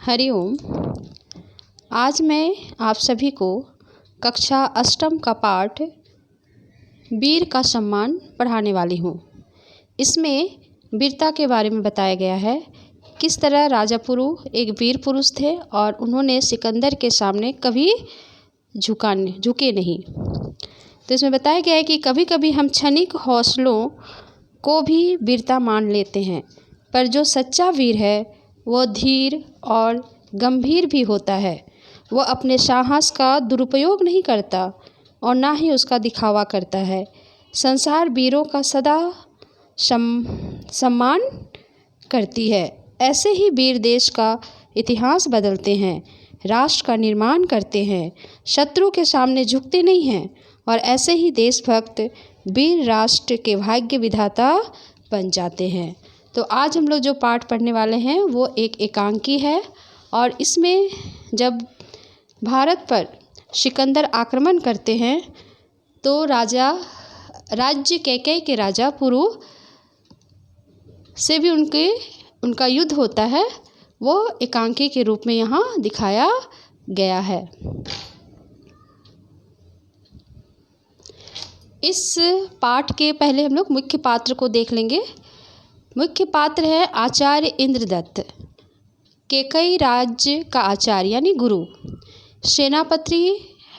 हरिओम। आज मैं आप सभी को कक्षा अष्टम का पाठ वीर का सम्मान पढ़ाने वाली हूँ। इसमें वीरता के बारे में बताया गया है, किस तरह राजा पुरु एक वीर पुरुष थे और उन्होंने सिकंदर के सामने कभी झुके नहीं। तो इसमें बताया गया है कि कभी कभी हम क्षणिक हौसलों को भी वीरता मान लेते हैं, पर जो सच्चा वीर है वो धीर और गंभीर भी होता है। वह अपने साहस का दुरुपयोग नहीं करता और ना ही उसका दिखावा करता है। संसार वीरों का सदा सम्मान करती है। ऐसे ही वीर देश का इतिहास बदलते हैं, राष्ट्र का निर्माण करते हैं, शत्रु के सामने झुकते नहीं हैं और ऐसे ही देशभक्त वीर राष्ट्र के भाग्य विधाता बन जाते हैं। तो आज हम लोग जो पाठ पढ़ने वाले हैं वो एक एकांकी है और इसमें जब भारत पर सिकंदर आक्रमण करते हैं तो राज्य कैकेयी के राजा पुरु से भी उनका युद्ध होता है, वो एकांकी के रूप में यहाँ दिखाया गया है। इस पाठ के पहले हम लोग मुख्य पात्र को देख लेंगे। मुख्य पात्र है आचार्य इंद्रदत्त, कैकेयी राज्य का आचार्य यानी गुरु। सेनापति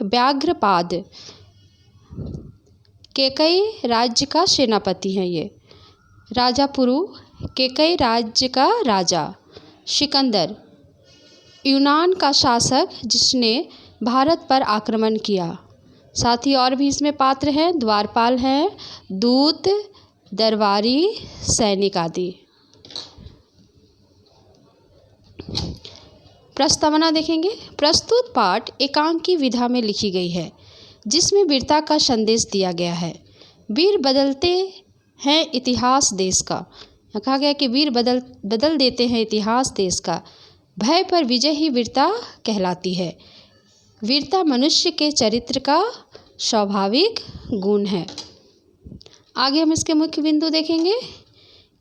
व्याघ्रपाद कैकेयी राज्य का सेनापति हैं ये। राजा पुरु कैकेयी राज्य का राजा। सिकंदर यूनान का शासक जिसने भारत पर आक्रमण किया। साथ ही और भी इसमें पात्र हैं, द्वारपाल हैं, दूत, दरबारी, सैनिक आदि। प्रस्तावना देखेंगे। प्रस्तुत पाठ एकांकी विधा में लिखी गई है जिसमें वीरता का संदेश दिया गया है। वीर बदलते हैं इतिहास देश का। कहा गया कि वीर बदल देते हैं इतिहास देश का। भय पर विजय ही वीरता कहलाती है। वीरता मनुष्य के चरित्र का स्वाभाविक गुण है। आगे हम इसके मुख्य बिंदु देखेंगे।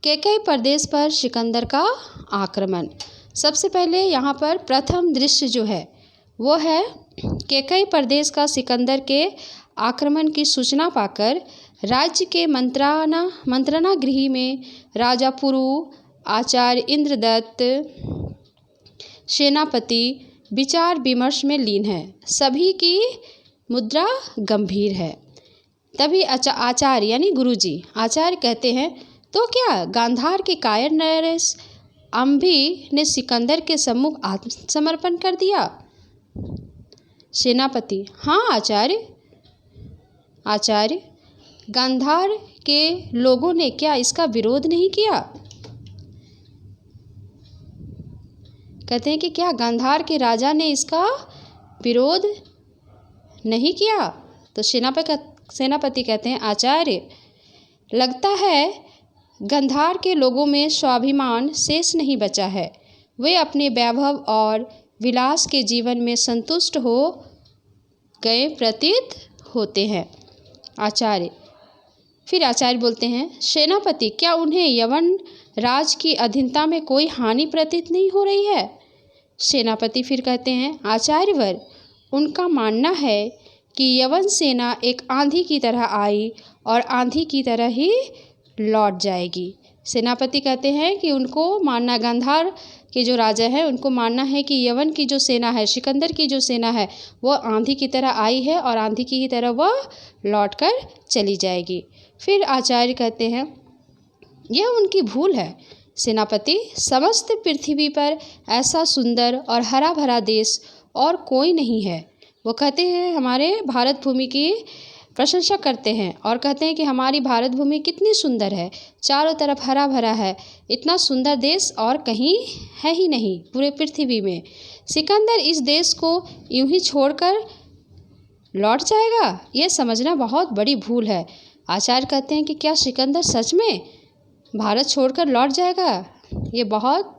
कैकेयी प्रदेश पर सिकंदर का आक्रमण। सबसे पहले यहाँ पर प्रथम दृश्य जो है वो है कैकेयी प्रदेश का सिकंदर के आक्रमण की सूचना पाकर राज्य के मंत्रणा गृह में राजा पुरु, आचार्य इंद्रदत्त, सेनापति विचार विमर्श में लीन है। सभी की मुद्रा गंभीर है। तभी आचार्य यानी गुरुजी आचार्य कहते हैं, तो क्या गांधार के कायर नरेश अम्भी ने सिकंदर के सम्मुख आत्मसमर्पण कर दिया? सेनापति हाँ आचार्य गांधार के लोगों ने क्या इसका विरोध नहीं किया? कहते हैं कि क्या गांधार के राजा ने इसका विरोध नहीं किया? तो सेनापति कहते हैं, आचार्य लगता है गांधार के लोगों में स्वाभिमान शेष नहीं बचा है। वे अपने वैभव और विलास के जीवन में संतुष्ट हो गए प्रतीत होते हैं। फिर आचार्य बोलते हैं, सेनापति क्या उन्हें यवन राज की अधीनता में कोई हानि प्रतीत नहीं हो रही है? सेनापति फिर कहते हैं, आचार्यवर उनका मानना है कि यवन सेना एक आंधी की तरह आई और आंधी की तरह ही लौट जाएगी। सेनापति कहते हैं कि उनको मानना, गांधार के जो राजा है उनको मानना है कि यवन की जो सेना है, सिकंदर की जो सेना है वो आंधी की तरह आई है और आंधी की तरह वह लौट कर चली जाएगी। फिर आचार्य कहते हैं, यह उनकी भूल है। सेनापति समस्त पृथ्वी पर ऐसा सुंदर और हरा भरा देश और कोई नहीं है। वो कहते हैं, हमारे भारत भूमि की प्रशंसा करते हैं और कहते हैं कि हमारी भारत भूमि कितनी सुंदर है, चारों तरफ हरा भरा है। इतना सुंदर देश और कहीं है ही नहीं पूरे पृथ्वी में। सिकंदर इस देश को यूं ही छोड़कर लौट जाएगा, ये समझना बहुत बड़ी भूल है। आचार्य कहते हैं कि क्या सिकंदर सच में भारत छोड़कर लौट जाएगा? ये बहुत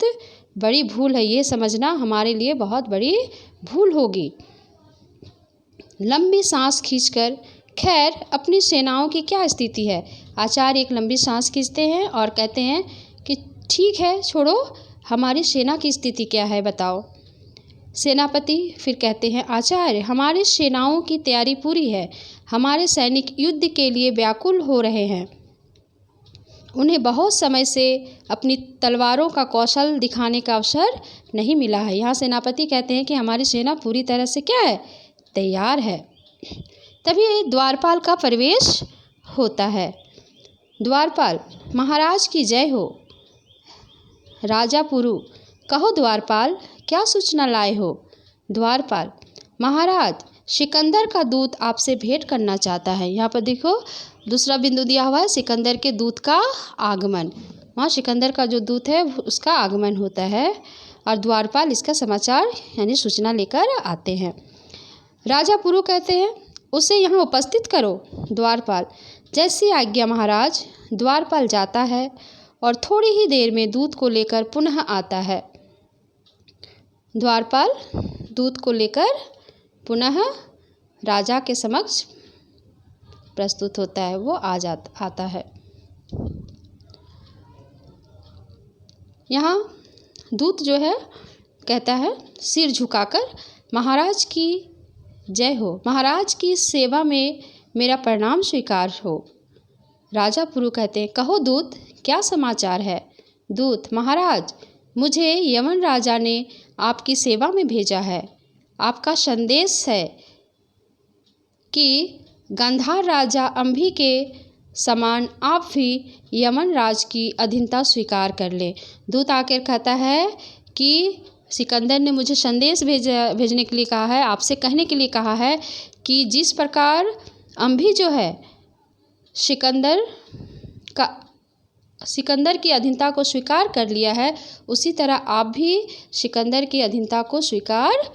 बड़ी भूल है, ये समझना हमारे लिए बहुत बड़ी भूल होगी। लंबी सांस खींचकर, खैर अपनी सेनाओं की क्या स्थिति है? आचार्य एक लंबी सांस खींचते हैं और कहते हैं कि ठीक है, छोड़ो, हमारी सेना की स्थिति क्या है बताओ। सेनापति फिर कहते हैं, आचार्य हमारी सेनाओं की तैयारी पूरी है, हमारे सैनिक युद्ध के लिए व्याकुल हो रहे हैं, उन्हें बहुत समय से अपनी तलवारों का कौशल दिखाने का अवसर नहीं मिला है। यहाँ सेनापति कहते हैं कि हमारी सेना पूरी तरह से क्या है, तैयार है। तभी द्वारपाल का प्रवेश होता है। द्वारपाल, महाराज की जय हो। राजा पुरु, कहो द्वारपाल क्या सूचना लाए हो। द्वारपाल, महाराज सिकंदर का दूत आपसे भेंट करना चाहता है। यहाँ पर देखो दूसरा बिंदु दिया हुआ है, सिकंदर के दूत का आगमन। वहाँ सिकंदर का जो दूत है उसका आगमन होता है और द्वारपाल इसका समाचार यानी सूचना लेकर आते हैं। राजा पुरु कहते हैं, उसे यहाँ उपस्थित करो। द्वारपाल, जैसी आज्ञा महाराज। द्वारपाल जाता है और थोड़ी ही देर में दूत को लेकर पुनः आता है। द्वारपाल दूत को लेकर पुनः राजा के समक्ष प्रस्तुत होता है, वो आता है। यहाँ दूत जो है कहता है सिर झुकाकर, महाराज की जय हो, महाराज की सेवा में मेरा प्रणाम स्वीकार हो। राजा पुरु कहते हैं, कहो दूत क्या समाचार है। दूत, महाराज मुझे यमन राजा ने आपकी सेवा में भेजा है। आपका संदेश है कि गांधार राजा अंभी के समान आप भी यमन राज की अधीनता स्वीकार कर ले। दूत आकर कहता है कि सिकंदर ने मुझे संदेश भेजने के लिए कहा है, आपसे कहने के लिए कहा है कि जिस प्रकार अंभी जो है सिकंदर की अधीनता को स्वीकार कर लिया है, उसी तरह आप भी सिकंदर की अधीनता को स्वीकार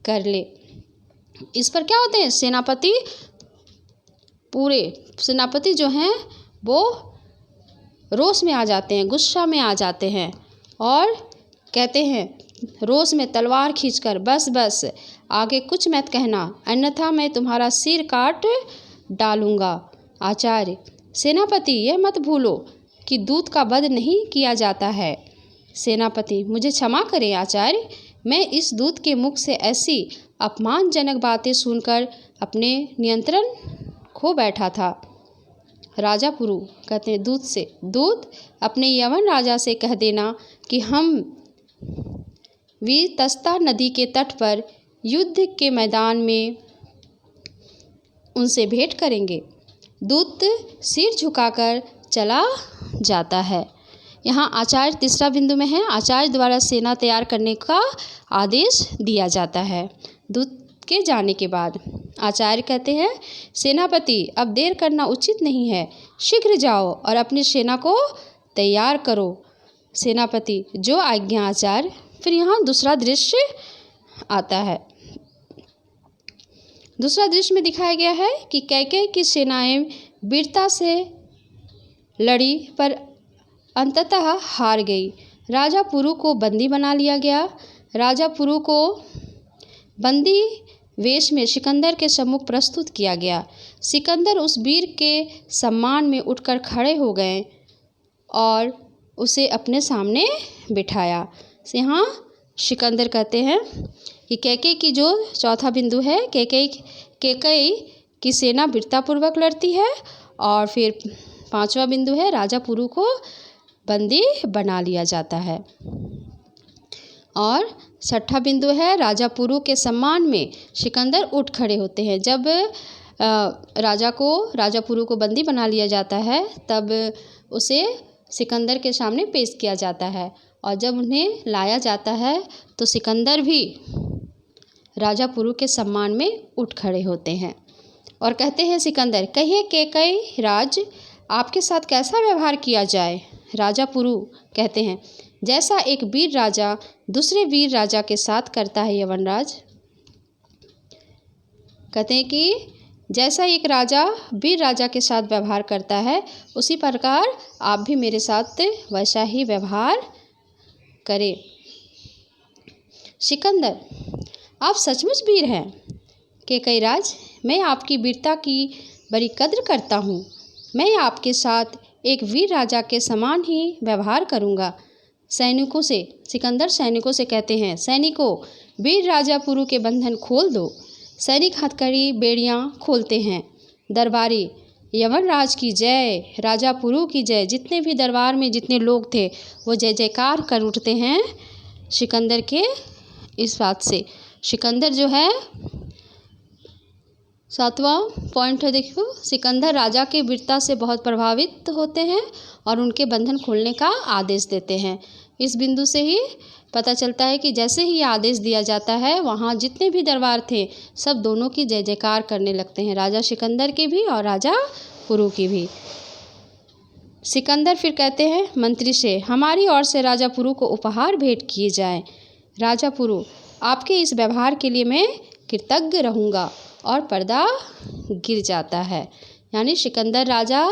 कर ले। इस पर क्या होते हैं, सेनापति जो हैं वो रोष में आ जाते हैं, गुस्सा में आ जाते हैं और कहते हैं रोष में तलवार खींचकर, बस बस आगे कुछ मत कहना, अन्यथा मैं तुम्हारा सिर काट डालूंगा। आचार्य, सेनापति यह मत भूलो कि दूत का वध नहीं किया जाता है। सेनापति, मुझे क्षमा करें आचार्य, मैं इस दूत के मुख से ऐसी अपमानजनक बातें सुनकर अपने नियंत्रण खो बैठा था। राजा पुरु कहते हैं दूत से, दूत अपने यवन राजा से कह देना कि हम वीतस्ता नदी के तट पर युद्ध के मैदान में उनसे भेंट करेंगे। दूत सिर झुकाकर चला जाता है। यहाँ आचार्य तीसरा बिंदु में है, आचार्य द्वारा सेना तैयार करने का आदेश दिया जाता है। दूत के जाने के बाद आचार्य कहते हैं, सेनापति अब देर करना उचित नहीं है, शीघ्र जाओ और अपनी सेना को तैयार करो। सेनापति, जो आज्ञा आचार्य। फिर यहाँ दूसरा दृश्य आता है। दूसरा दृश्य में दिखाया गया है कि कैकेयी की सेनाएं वीरता से लड़ी पर अंततः हार गई। राजा पुरु को बंदी बना लिया गया। राजा पुरु को बंदी वेश में सिकंदर के सम्मुख प्रस्तुत किया गया। सिकंदर उस वीर के सम्मान में उठकर खड़े हो गए और उसे अपने सामने बिठाया। यहाँ सिकंदर कहते हैं कि कैकेयी की जो चौथा बिंदु है, कैकेयी की सेना वीरतापूर्वक लड़ती है और फिर पांचवा बिंदु है राजा पुरु को बंदी बना लिया जाता है और छठा बिंदु है राजा पुरु के सम्मान में सिकंदर उठ खड़े होते हैं। जब राजा पुरु को बंदी बना लिया जाता है तब उसे सिकंदर के सामने पेश किया जाता है और जब उन्हें लाया जाता है तो सिकंदर भी राजा पुरु के सम्मान में उठ खड़े होते हैं और कहते हैं, सिकंदर कहिए कैकेयी राज आपके साथ कैसा व्यवहार किया जाए। राजा पुरु कहते हैं, जैसा एक वीर राजा दूसरे वीर राजा के साथ करता है यवनराज। कहते हैं कि जैसा एक राजा वीर राजा के साथ व्यवहार करता है उसी प्रकार आप भी मेरे साथ वैसा ही व्यवहार करें। सिकंदर, आप सचमुच वीर हैं। कैकेयी राज, मैं आपकी वीरता की बड़ी कद्र करता हूँ। मैं आपके साथ एक वीर राजा के समान ही व्यवहार करूँगा। सैनिकों से, सिकंदर सैनिकों से कहते हैं, सैनिकों वीर राजा पुरु के बंधन खोल दो। सैनिक हथकड़ी बेड़ियाँ खोलते हैं। दरबारी यवन राज की जय, राजा पुरु की जय। जितने भी दरबार में जितने लोग थे वो जय जयकार कर उठते हैं सिकंदर के इस बात से। सिकंदर जो है, 7वां पॉइंट है, देखो, सिकंदर राजा के वीरता से बहुत प्रभावित होते हैं और उनके बंधन खोलने का आदेश देते हैं। इस बिंदु से ही पता चलता है कि जैसे ही आदेश दिया जाता है वहाँ जितने भी दरबार थे सब दोनों की जय जयकार करने लगते हैं, राजा सिकंदर की भी और राजा पुरु की भी। सिकंदर फिर कहते हैं मंत्री से, हमारी ओर से राजा पुरु को उपहार भेंट किए जाएं। राजा पुरु, आपके इस व्यवहार के लिए मैं कृतज्ञ रहूँगा। और पर्दा गिर जाता है। यानी सिकंदर राजा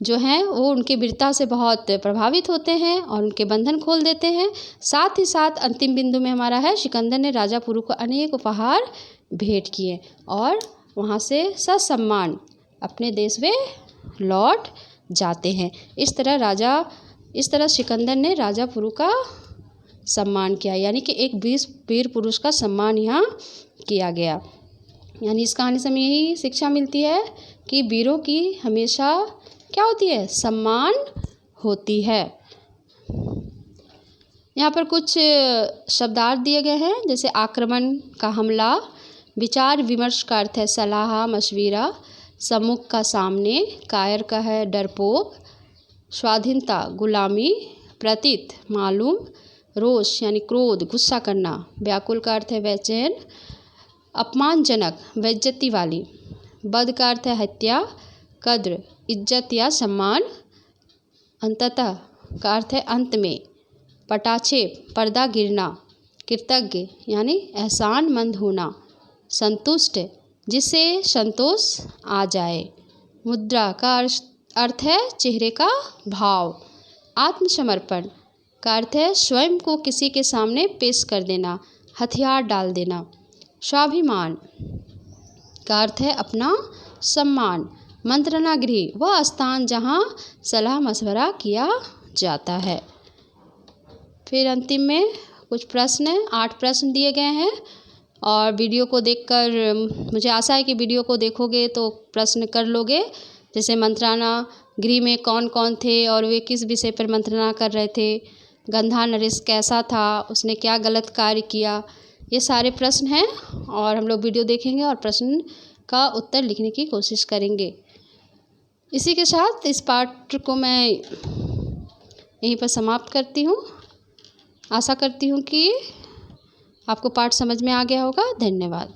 जो हैं वो उनके वीरता से बहुत प्रभावित होते हैं और उनके बंधन खोल देते हैं। साथ ही साथ अंतिम बिंदु में हमारा है, सिकंदर ने राजा पुरु को अनेक उपहार भेंट किए और वहाँ से ससम्मान अपने देश में लौट जाते हैं। इस तरह सिकंदर ने राजा पुरु का सम्मान किया, यानी कि एक वीर पुरुष का सम्मान यहाँ किया गया। यानी इस कहानी से हमें यही शिक्षा मिलती है कि वीरों की हमेशा क्या होती है, सम्मान होती है। यहाँ पर कुछ शब्दार्थ दिए गए हैं, जैसे आक्रमण का हमला, विचार विमर्श का अर्थ है सलाह मशविरा, सम्मुख का सामने, कायर का है डरपोक, स्वाधीनता गुलामी, प्रतीत मालूम, रोष यानी क्रोध गुस्सा करना, व्याकुल का अर्थ है बेचैन, अपमानजनक बेइज्जती वाली, बद का अर्थ है हत्या, कद्र इज्जत या सम्मान, अंततः का अर्थ है अंत में, पटाक्षेप पर्दा गिरना, कृतज्ञ यानी एहसानमंद होना, संतुष्ट जिससे संतोष आ जाए, मुद्रा का अर्थ है चेहरे का भाव, आत्मसमर्पण का अर्थ है स्वयं को किसी के सामने पेश कर देना, हथियार डाल देना, स्वाभिमान का अर्थ है अपना सम्मान, मंत्रणा गृह वह स्थान जहाँ सलाह मशवरा किया जाता है। फिर अंतिम में कुछ प्रश्न हैं, 8 प्रश्न दिए गए हैं और वीडियो को देखकर मुझे आशा है कि वीडियो को देखोगे तो प्रश्न कर लोगे। जैसे मंत्रणा गृह में कौन कौन थे और वे किस विषय पर मंत्रणा कर रहे थे, गंधा नरेश कैसा था, उसने क्या गलत कार्य किया, ये सारे प्रश्न हैं और हम लोग वीडियो देखेंगे और प्रश्न का उत्तर लिखने की कोशिश करेंगे। इसी के साथ इस पाठ को मैं यहीं पर समाप्त करती हूँ। आशा करती हूँ कि आपको पाठ समझ में आ गया होगा। धन्यवाद।